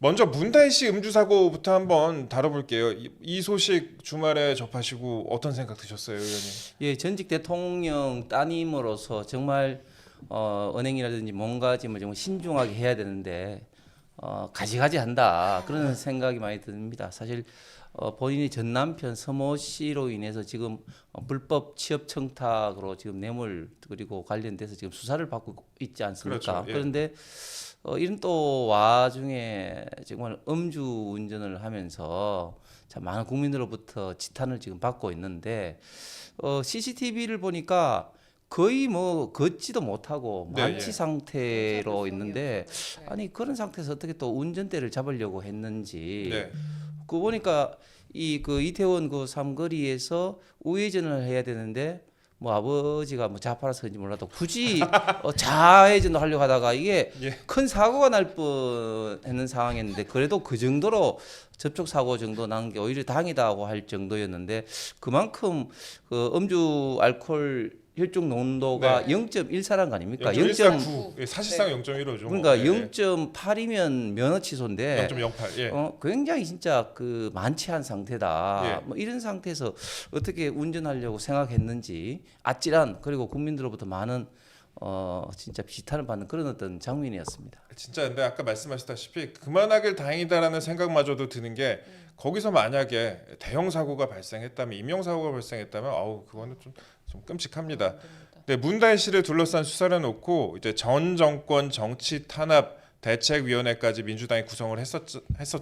먼저 문다희 씨 음주 사고부터 한번 다뤄볼게요. 이 소식 주말에 접하시고 어떤 생각 드셨어요, 의원님? 예, 전직 대통령 따님으로서 정말 은행이라든지 몸가짐을 정말 신중하게 해야 되는데 가지가지한다 그런 생각이 많이 듭니다. 사실 본인의 전 남편 서모 씨로 인해서 지금 불법 취업 청탁으로 지금 뇌물 그리고 관련돼서 지금 수사를 받고 있지 않습니까? 그렇죠. 예. 그런데 이런 또 와중에 정말 음주 운전을 하면서 참 많은 국민들로부터 지탄을 지금 받고 있는데 CCTV를 보니까 거의 뭐 걷지도 못하고 네, 만취 예. 상태로 있는데 네. 아니 그런 상태에서 어떻게 또 운전대를 잡으려고 했는지 네. 그 보니까 이태원 그 삼거리에서 우회전을 해야 되는데 뭐 아버지가 뭐 좌파라서 그런지 몰라도 굳이 좌회전을 하려고 하다가 이게 예. 큰 사고가 날 뻔했는 상황이었는데 그래도 그 정도로 접촉 사고 정도 난 게 오히려 다행이다고 할 정도였는데 그만큼 그 음주 알코올 혈중 농도가 네. 0.14란 거 아닙니까? 0.149. 예, 사실상 0.15죠. 그러니까 예. 0.8이면 면허 취소인데 0.08. 예. 굉장히 진짜 그 만취한 상태다. 예. 뭐 이런 상태에서 어떻게 운전하려고 생각했는지 아찔한 그리고 국민들로부터 많은 진짜 비탄을 받는 그런 어떤 장면이었습니다. 진짜 근데 아까 말씀하셨다시피 그만하길 다행이다라는 생각마저도 드는 게 거기서 만약에 대형 사고가 발생했다면 임용 사고가 발생했다면 아우 그거는 좀 끔찍합니다. 네, 문다희 씨를 둘러싼 수사를 놓고 이제 전 정권 정치 탄압 대책위원회까지 민주당이 구성을 했었지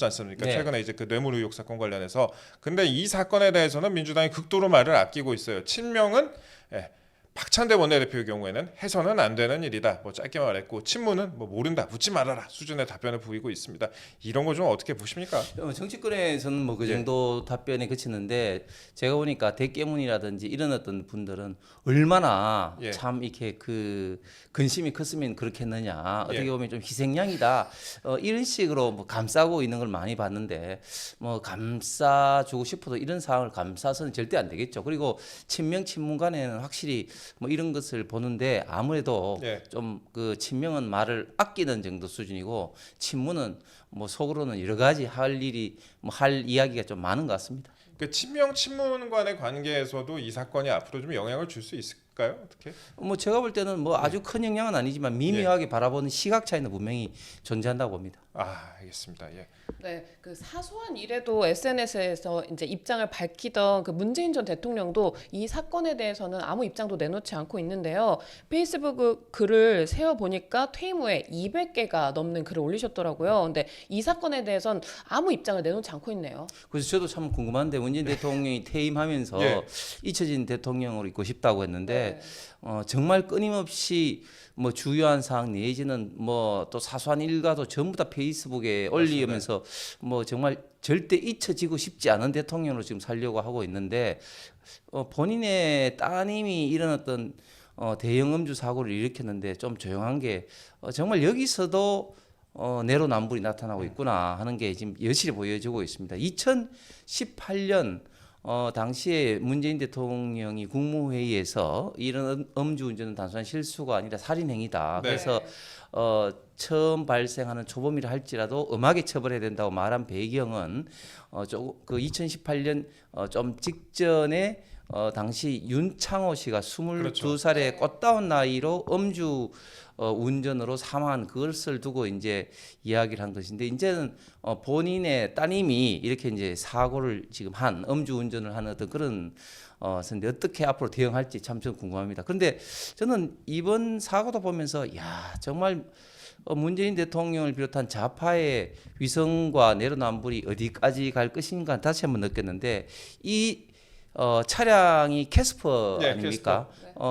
않습니까? 네. 최근에 이제 그 뇌물 의혹 사건 관련해서 근데 이 사건에 대해서는 민주당이 극도로 말을 아끼고 있어요. 친명은 예, 박찬대 원내대표의 경우에는 해서는 안 되는 일이다. 뭐 짧게 말했고 친문은 뭐 모른다, 묻지 말아라 수준의 답변을 보이고 있습니다. 이런 거 좀 어떻게 보십니까? 정치권에서는 뭐 그 예. 정도 답변에 그치는데 제가 보니까 대깨문이라든지 이런 어떤 분들은 얼마나 예. 참 이렇게 그 근심이 컸으면 그렇게 했느냐 어떻게 예. 보면 좀 희생양이다 이런 식으로 뭐 감싸고 있는 걸 많이 봤는데 뭐 감싸주고 싶어도 이런 상황을 감싸서는 절대 안 되겠죠. 그리고 친명 친문 간에는 확실히 뭐 이런 것을 보는데 아무래도 예. 좀 그 친명은 말을 아끼는 정도 수준이고 친문은 뭐 속으로는 여러 가지 할 일이 뭐 할 이야기가 좀 많은 것 같습니다. 그 친명 친문 간의 관계에서도 이 사건이 앞으로 좀 영향을 줄 수 있을까요? 어떻게? 뭐 제가 볼 때는 뭐 아주 큰 영향은 아니지만 미묘하게 바라보는 시각 차이는 분명히 존재한다고 봅니다. 아, 알겠습니다. 예. 네, 그 사소한 일에도 SNS에서 이제 입장을 밝히던 그 문재인 전 대통령도 이 사건에 대해서는 아무 입장도 내놓지 않고 있는데요. 페이스북 글을 세어 보니까 퇴임 후에 200개가 넘는 글을 올리셨더라고요. 근데 이 사건에 대해서는 아무 입장을 내놓지 않고 있네요. 그래서 저도 참 궁금한데 문재인 대통령이 퇴임하면서 예. 잊혀진 대통령으로 있고 싶다고 했는데 네. 정말 끊임없이 뭐 주요한 사항 내지는 뭐 또 사소한 일과도 전부 다 페이스북에 올리면서 뭐 정말 절대 잊혀지고 싶지 않은 대통령으로 지금 살려고 하고 있는데 본인의 따님이 이런 어떤 대형 음주 사고를 일으켰는데 좀 조용한 게 정말 여기서도 내로남불이 나타나고 있구나 하는 게 지금 여실히 보여지고 있습니다. 2018년 당시에 문재인 대통령이 국무회의에서 이런 음주운전은 단순한 실수가 아니라 살인행위다. 네. 그래서 처음 발생하는 초범이라 할지라도 엄하게 처벌해야 된다고 말한 배경은 그 2018년 좀 직전에 당시 윤창호 씨가 22살의 꽃다운 나이로 음주 운전으로 사망한 그것을 두고 이제 이야기를 한 것인데 이제는 본인의 따님이 이렇게 이제 사고를 지금 한 음주 운전을 하는 어떤 그런 근데 어떻게 앞으로 대응할지 참 좀 궁금합니다. 그런데 저는 이번 사고도 보면서 야 정말 문재인 대통령을 비롯한 좌파의 위성과 내로남불이 어디까지 갈 것인가 다시 한번 느꼈는데 이 차량이 캐스퍼 네, 아닙니까?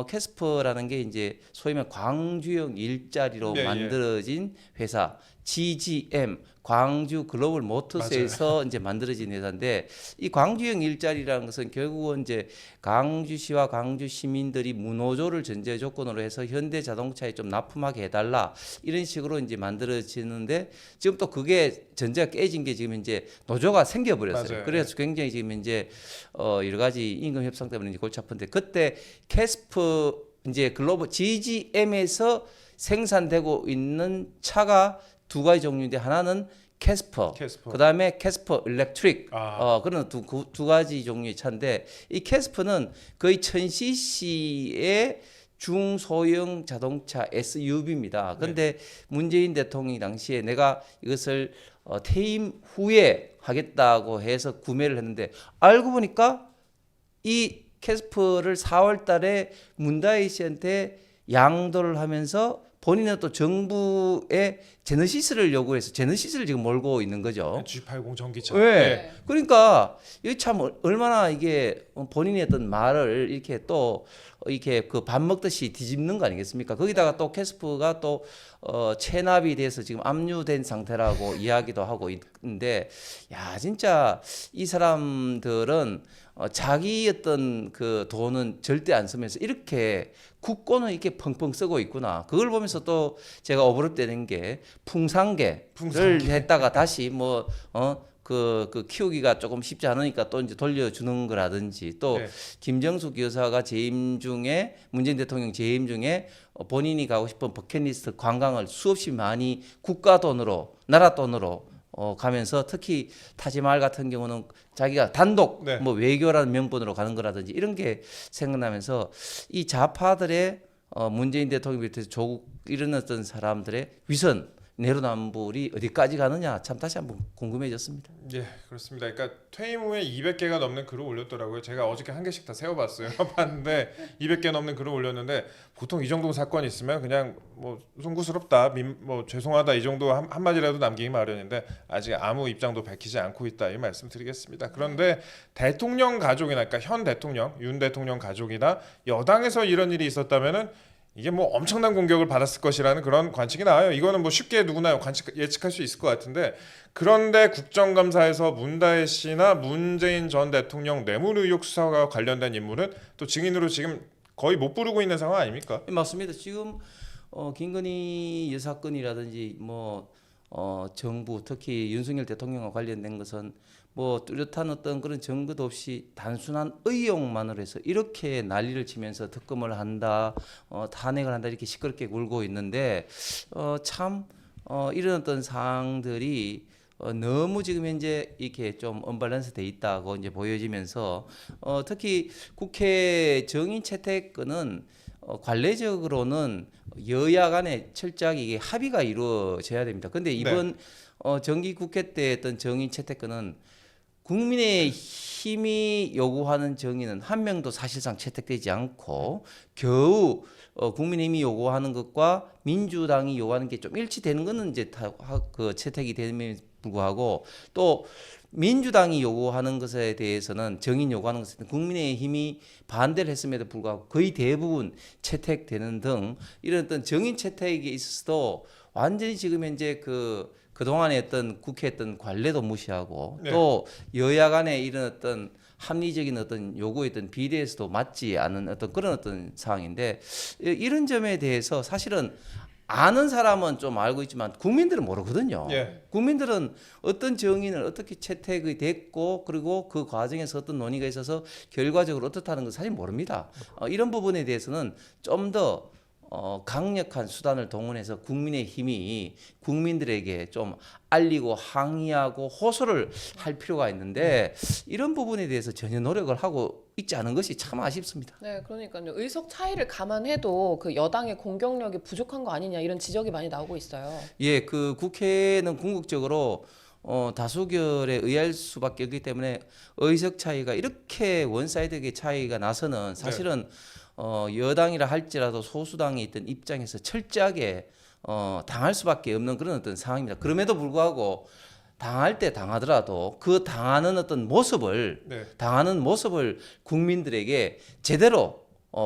캐스퍼라는 게 이제 소위 말해 광주형 일자리로 네, 만들어진 회사 GGM 광주 글로벌 모터스에서 이제 만들어진 회사인데 이 광주형 일자리라는 것은 결국은 이제 광주시와 광주 시민들이 무노조를 전제 조건으로 해서 현대 자동차에 좀 납품하게 해달라 이런 식으로 이제 만들어지는데 지금 또 그게 전제가 깨진 게 지금 이제 노조가 생겨버렸어요. 맞아요. 그래서 굉장히 지금 이제 여러 가지 임금 협상 때문에 이제 골치 아픈데 그때 캐스퍼 이제 글로벌 GGM에서 생산되고 있는 차가 두 가지 종류인데 하나는 캐스퍼, 캐스퍼. 그다음에 캐스퍼 일렉트릭, 아. 그런 두 가지 종류의 차인데 이 캐스퍼는 거의 1000cc의 중소형 자동차 SUV입니다. 그런데 문재인 대통령이 당시에 내가 이것을 퇴임 후에 하겠다고 해서 구매를 했는데 알고 보니까 이 캐스퍼를 4월 달에 문다이 씨한테 양도를 하면서 본인은 또 정부의 제너시스를 요구해서 제너시스를 지금 몰고 있는 거죠. G80 전기차. 네. 네. 그러니까 이게 참 얼마나 이게 본인의 어떤 말을 이렇게 또 이렇게 그 밥 먹듯이 뒤집는 거 아니겠습니까? 거기다가 또 캐스퍼가 또 체납이 돼서 지금 압류된 상태라고 이야기도 하고 있는데, 야 진짜 이 사람들은 자기 어떤 그 돈은 절대 안 쓰면서 이렇게 국고는 이렇게 펑펑 쓰고 있구나. 그걸 보면서 또 제가 어부럽되는 게 풍산개를 했다가 다시 그 키우기가 조금 쉽지 않으니까 또 이제 돌려주는 거라든지 또 네. 김정숙 여사가 재임 중에 문재인 대통령 재임 중에 본인이 가고 싶은 버킷리스트 관광을 수없이 많이 국가 돈으로 나라 돈으로 가면서 특히 타지말 같은 경우는 자기가 단독 네. 뭐 외교라는 명분으로 가는 거라든지 이런 게 생각나면서 이 좌파들의 문재인 대통령 비롯해서 조국 이런 어떤 사람들의 위선 내로남불이 어디까지 가느냐 참 다시 한번 궁금해졌습니다. 예, 그렇습니다. 그러니까 퇴임 후에 200개가 넘는 글을 올렸더라고요. 제가 어저께 한 개씩 다 세어봤어요. 봤는데 200개 넘는 글을 올렸는데 보통 이 정도 사건이 있으면 그냥 뭐 송구스럽다, 뭐 죄송하다 이 정도 한마디라도 남기기 마련인데 아직 아무 입장도 밝히지 않고 있다 이 말씀드리겠습니다. 그런데 대통령 가족이나 그러니까 현 대통령, 윤 대통령 가족이나 여당에서 이런 일이 있었다면은 이게 뭐 엄청난 공격을 받았을 것이라는 그런 관측이 나와요. 이거는 뭐 쉽게 누구나 예측할 수 있을 것 같은데 그런데 국정감사에서 문다혜 씨나 문재인 전 대통령 뇌물 의혹 수사와 관련된 인물은 또 증인으로 지금 거의 못 부르고 있는 상황 아닙니까? 맞습니다. 지금 김건희 여사 건이라든지 정부 특히 윤석열 대통령과 관련된 것은 뭐 뚜렷한 어떤 그런 증거도 없이 단순한 의혹만으로 해서 이렇게 난리를 치면서 특검을 한다, 탄핵을 한다 이렇게 시끄럽게 굴고 있는데 이런 어떤 사항들이 너무 지금 현재 이렇게 좀 언밸런스 돼 있다고 이제 보여지면서 특히 국회 정인 채택권은 관례적으로는 여야 간에 철저하게 이게 합의가 이루어져야 됩니다. 근데 이번 정기 국회 때 했던 정인 채택권은 국민의 힘이 요구하는 정의는 한 명도 사실상 채택되지 않고 겨우 국민의힘이 요구하는 것과 민주당이 요구하는 게 좀 일치되는 것은 이제 그 채택이 됨에 불구하고 또 민주당이 요구하는 것에 대해서는 정인 요구하는 것에 국민의힘이 반대를 했음에도 불구하고 거의 대부분 채택되는 등 이런 어떤 정인 채택에 있어서도 완전히 지금 현재 그동안에 어떤 국회 어떤 관례도 무시하고 또 여야 간의 이런 어떤 합리적인 어떤 요구에 어떤 비례에서도 맞지 않은 어떤 그런 어떤 상황인데 이런 점에 대해서 사실은 아는 사람은 좀 알고 있지만 국민들은 모르거든요. 국민들은 어떤 정인을 어떻게 채택이 됐고 그리고 그 과정에서 어떤 논의가 있어서 결과적으로 어떻다는 걸 사실 모릅니다. 이런 부분에 대해서는 좀 더 강력한 수단을 동원해서 국민의 힘이 국민들에게 좀 알리고 항의하고 호소를 할 필요가 있는데 이런 부분에 대해서 전혀 노력을 하고 있지 않은 것이 참 아쉽습니다. 네, 그러니까요. 의석 차이를 감안해도 그 여당의 공격력이 부족한 거 아니냐 이런 지적이 많이 나오고 있어요. 예, 그 국회는 궁극적으로 다수결에 의할 수밖에 없기 때문에 의석 차이가 이렇게 원사이드하게 차이가 나서는 사실은 여당이라 할지라도 소수당이 있던 입장에서 철저하게 당할 수밖에 없는 그런 어떤 상황입니다. 그럼에도 불구하고 당할 때 당하더라도 그 당하는 어떤 모습을 국민들에게 제대로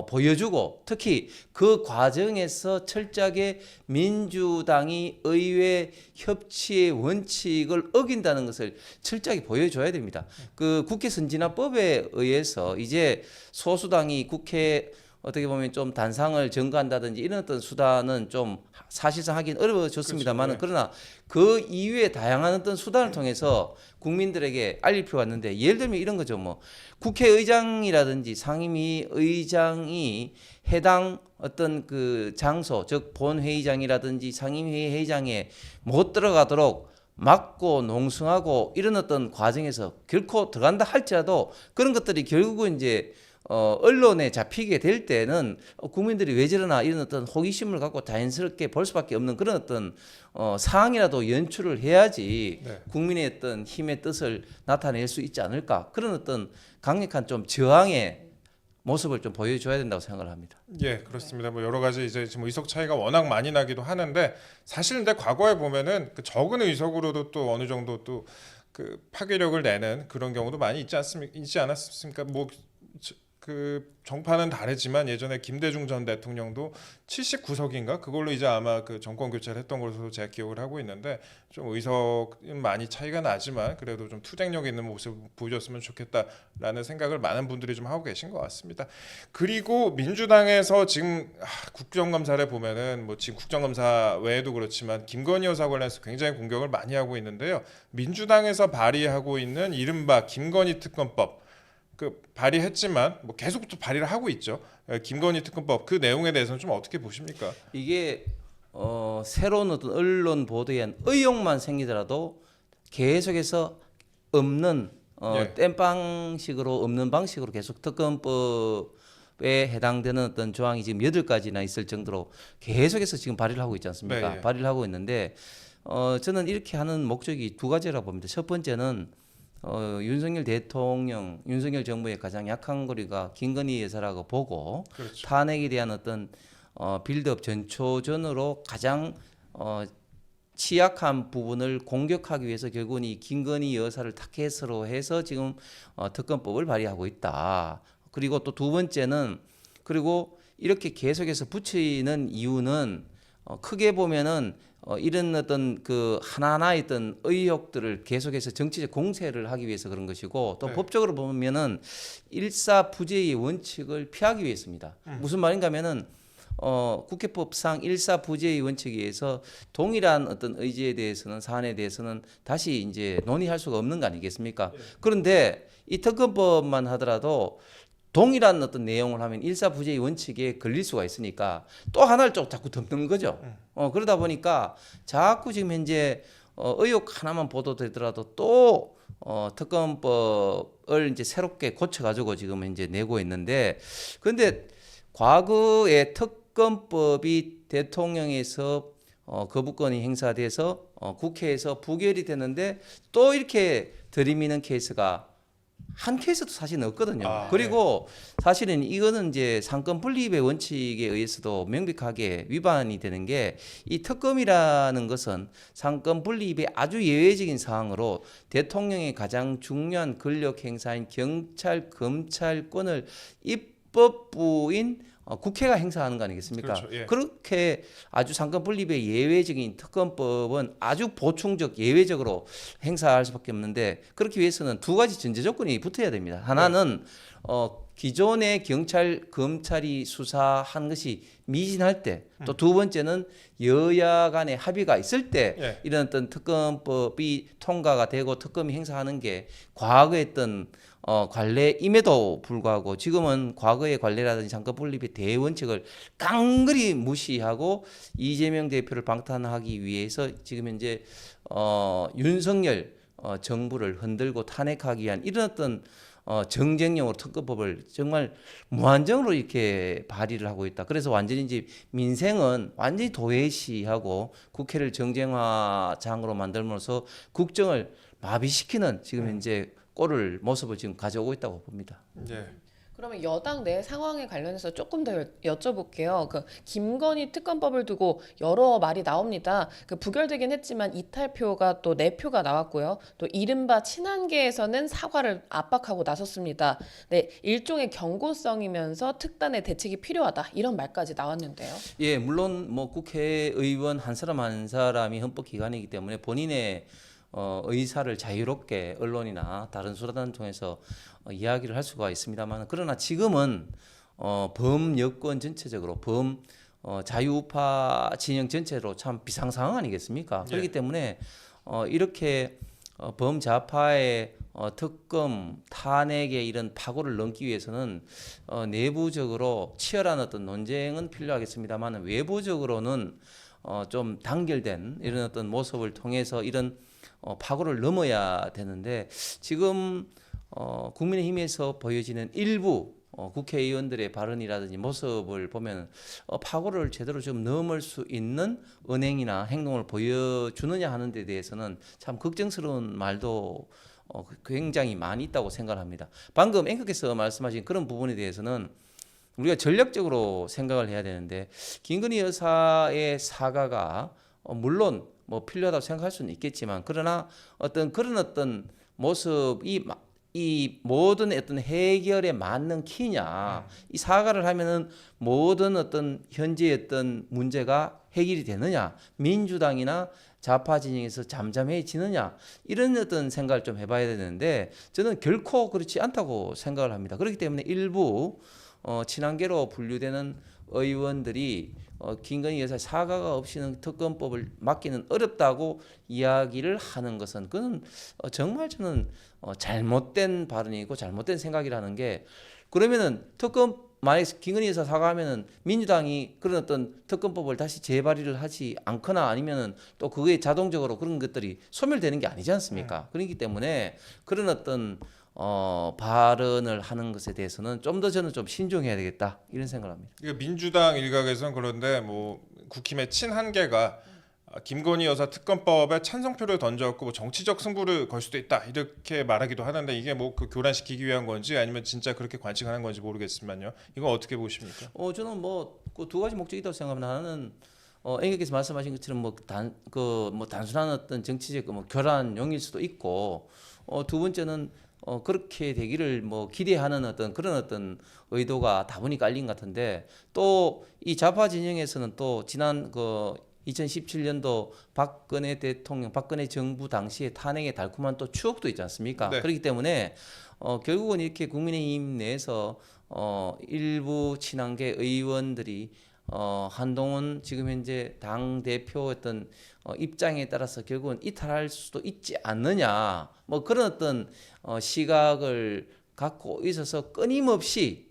보여주고 특히 그 과정에서 철저하게 민주당이 의회 협치의 원칙을 어긴다는 것을 철저하게 보여줘야 됩니다. 그 국회 선진화법에 의해서 이제 소수당이 국회 어떻게 보면 좀 단상을 전가한다든지 이런 어떤 수단은 좀 사실상 하긴 어려워졌습니다만 그러나 그 이후에 다양한 어떤 수단을 통해서 국민들에게 알릴 필요가 있는데 예를 들면 이런 거죠. 뭐 국회의장이라든지 상임위 의장이 해당 어떤 그 장소 즉 본회의장이라든지 상임위 회의장에 못 들어가도록 막고 농성하고 이런 어떤 과정에서 결코 들어간다 할지라도 그런 것들이 결국은 이제 언론에 잡히게 될 때는 국민들이 왜 저러나 이런 어떤 호기심을 갖고 자연스럽게 볼 수밖에 없는 그런 어떤 상황이라도 연출을 해야지 네. 국민의 어떤 힘의 뜻을 나타낼 수 있지 않을까 그런 어떤 강력한 좀 저항의 모습을 좀 보여줘야 된다고 생각을 합니다. 예, 그렇습니다. 뭐 여러 가지 이제 지금 의석 차이가 워낙 많이 나기도 하는데 사실 근데 과거에 보면은 그 적은 의석으로도 또 어느 정도 또 그 파괴력을 내는 그런 경우도 많이 있지 않았습니까? 그 정파는 다르지만 예전에 김대중 전 대통령도 79석인가 그걸로 이제 아마 그 정권 교체를 했던 것으로 제가 기억을 하고 있는데 좀 의석은 많이 차이가 나지만 그래도 좀 투쟁력 있는 모습 보여줬으면 좋겠다라는 생각을 많은 분들이 좀 하고 계신 것 같습니다. 그리고 민주당에서 지금 국정감사를 보면은 뭐 지금 국정감사 외에도 그렇지만 김건희 여사 관련해서 굉장히 공격을 많이 하고 있는데요. 민주당에서 발의하고 있는 이른바 김건희 특검법 그 발의했지만 뭐 계속 또 발의를 하고 있죠. 김건희 특검법 그 내용에 대해서는 좀 어떻게 보십니까? 이게 새로운 어떤 언론 보도에 의한 의혹만 생기더라도 계속해서 없는 예. 땜방식으로 없는 방식으로 계속 특검법에 해당되는 어떤 조항이 지금 8가지나 있을 정도로 계속해서 지금 발의를 하고 있지 않습니까? 네, 예. 발의를 하고 있는데 저는 이렇게 하는 목적이 2가지라고 봅니다. 첫 번째는 윤석열 대통령, 윤석열 정부의 가장 약한 고리가 김건희 여사라고 보고 그렇죠. 탄핵에 대한 어떤 빌드업 전초전으로 가장 취약한 부분을 공격하기 위해서 결국은 이 김건희 여사를 타겟으로 해서 지금 특검법을 발의하고 있다. 그리고 또 2번째는 그리고 이렇게 계속해서 붙이는 이유는 크게 보면은 이런 어떤 그 하나하나의 어떤 의혹들을 계속해서 정치적 공세를 하기 위해서 그런 것이고 또 네. 법적으로 보면은 일사부재의 원칙을 피하기 위해서입니다. 무슨 말인가 하면은 국회법상 일사부재의 원칙에 의해서 동일한 어떤 의지에 대해서는 사안에 대해서는 다시 이제 논의할 수가 없는 거 아니겠습니까? 그런데 이 특검법만 하더라도 동일한 어떤 내용을 하면 일사부재의 원칙에 걸릴 수가 있으니까 또 하나를 좀 자꾸 덮는 거죠. 그러다 보니까 자꾸 지금 현재 의혹 하나만 보도되더라도 또 특검법을 이제 새롭게 고쳐가지고 지금 이제 내고 있는데 그런데 과거에 특검법이 대통령에서 거부권이 행사돼서 국회에서 부결이 됐는데 또 이렇게 들이미는 케이스가 한 케이스도 사실은 없거든요. 그리고 사실은 이거는 이제 상권 분립의 원칙에 의해서도 명백하게 위반이 되는 게 이 특검이라는 것은 상권 분립의 아주 예외적인 사항으로 대통령의 가장 중요한 권력 행사인 경찰, 검찰권을 입법부인 국회가 행사하는 거 아니겠습니까? 그렇죠, 예. 그렇게 아주 상권 분립의 예외적인 특검법은 아주 보충적 예외적으로 행사할 수밖에 없는데 그렇기 위해서는 2가지 전제 조건이 붙어야 됩니다. 하나는 기존의 경찰, 검찰이 수사한 것이 미진할 때, 또 2번째는 여야 간의 합의가 있을 때 예. 이런 어떤 특검법이 통과가 되고 특검이 행사하는 게 과거에 했던 관례임에도 불구하고 지금은 과거의 관례라든지 상권 분립의 대원칙을 깡그리 무시하고 이재명 대표를 방탄하기 위해서 지금 현재 윤석열 정부를 흔들고 탄핵하기 위한 이런 어떤 정쟁용으로 특검법을 정말 무한정으로 이렇게 발의를 하고 있다. 그래서 완전히 이제 민생은 완전히 도외시하고 국회를 정쟁화장으로 만들면서 국정을 마비시키는 지금 현재 꼴을 모습을 지금 가져오고 있다고 봅니다. 예. 그러면 여당 내 상황에 관련해서 조금 더 여쭤볼게요. 그 김건희 특검법을 두고 여러 말이 나옵니다. 그 부결되긴 했지만 이탈표가 또 4표가 나왔고요. 또 이른바 친한계에서는 사과를 압박하고 나섰습니다. 네, 일종의 경고성이면서 특단의 대책이 필요하다 이런 말까지 나왔는데요. 예, 물론 뭐 국회의원 한 사람 한 사람이 헌법기관이기 때문에 본인의 의사를 자유롭게 언론이나 다른 수단을 통해서 이야기를 할 수가 있습니다만 그러나 지금은 범여권 전체적으로 자유우파 진영 전체로 참 비상상황 아니겠습니까? 예. 그렇기 때문에 이렇게 범좌파의 특검 탄핵의 이런 파고를 넘기 위해서는 내부적으로 치열한 어떤 논쟁은 필요하겠습니다만 외부적으로는 좀 단결된 이런 어떤 모습을 통해서 이런 파고를 넘어야 되는데 지금 국민의힘에서 보여지는 일부 국회의원들의 발언이라든지 모습을 보면 파고를 제대로 좀 넘을 수 있는 언행이나 행동을 보여주느냐 하는 데 대해서는 참 걱정스러운 말도 굉장히 많이 있다고 생각합니다. 방금 앵커께서 말씀하신 그런 부분에 대해서는 우리가 전략적으로 생각을 해야 되는데 김건희 여사의 사과가 물론 뭐 필요하다고 생각할 수는 있겠지만 그러나 그런 어떤 모습이 이 모든 어떤 해결에 맞는 키냐 이 사과를 하면은 모든 어떤 현재의 어떤 문제가 해결이 되느냐 민주당이나 좌파 진영에서 잠잠해지느냐 이런 어떤 생각을 좀 해봐야 되는데 저는 결코 그렇지 않다고 생각을 합니다. 그렇기 때문에 일부 친한계로 분류되는 의원들이 김건희 여사 사과가 없이는 특검법을 막기는 어렵다고 이야기를 하는 것은 그건 정말 저는 잘못된 발언이고 잘못된 생각이라는 게 그러면은 특검 만약에 김건희 여사 사과하면은 민주당이 그런 어떤 특검법을 다시 재발의를 하지 않거나 아니면은 또 그게 자동적으로 그런 것들이 소멸되는 게 아니지 않습니까? 그렇기 때문에 그런 어떤 발언을 하는 것에 대해서는 좀 더 저는 좀 신중해야 되겠다 이런 생각을 합니다. 민주당 일각에서는 그런데 뭐 국힘의 친한계가 김건희 여사 특검법에 찬성표를 던졌고 뭐 정치적 승부를 걸 수도 있다 이렇게 말하기도 하는데 이게 뭐 그 교란시키기 위한 건지 아니면 진짜 그렇게 관측하는 건지 모르겠지만요. 이건 어떻게 보십니까? 저는 뭐 그 두 가지 목적이 있다고 생각합니다. 하나는 앵커께서 말씀하신 것처럼 뭐 단순한 어떤 정치적 뭐 교란용일 수도 있고 두 번째는 그렇게 되기를 뭐 기대하는 어떤 그런 어떤 의도가 다분히 깔린 것 같은데 또 이 좌파 진영에서는 또 지난 2017년도 박근혜 대통령, 박근혜 정부 당시의 탄핵의 달콤한 또 추억도 있지 않습니까? 네. 그렇기 때문에 결국은 이렇게 국민의힘 내에서 일부 친한계 의원들이 한동훈 지금 현재 당 대표였던 입장에 따라서 결국은 이탈할 수도 있지 않느냐 뭐 그런 어떤 시각을 갖고 있어서 끊임없이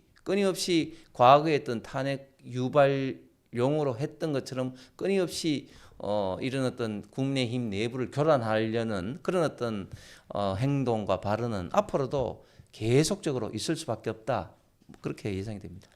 과거에 했던 탄핵 유발용으로 했던 것처럼 끊임없이 이런 어떤 국민의힘 내부를 교란하려는 그런 어떤 행동과 발언은 앞으로도 계속적으로 있을 수밖에 없다 그렇게 예상이 됩니다.